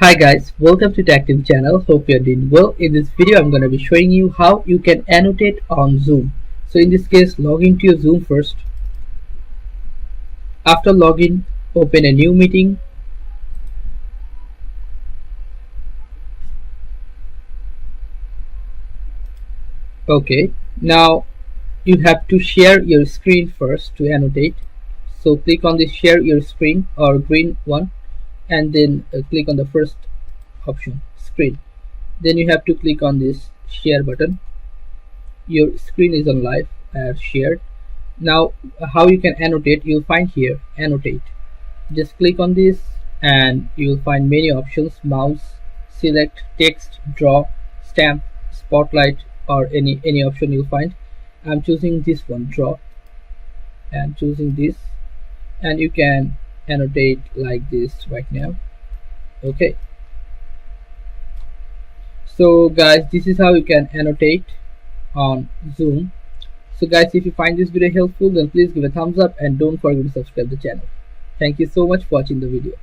Hi guys, welcome to Tactive channel. Hope you're doing well. In this video I'm going to be showing you how you can annotate on Zoom. So in this case, log into your Zoom first. After login, open a new meeting. Okay, now you have to share your screen first to annotate. So click on this share your screen or green one, and then click on the first option, screen. Then you have to click on this share button. Your screen is on live as shared. Now how you can annotate, you'll find here annotate. Just click on this and you'll find many options: mouse, select, text, draw, stamp, spotlight, or any option you'll find. I'm choosing this one, draw, and choosing this, and you can annotate like this right now. Okay, so guys, this is how you can annotate on Zoom. So guys, if you find this video helpful, then please give a thumbs up and don't forget to subscribe the channel. Thank you so much for watching the video.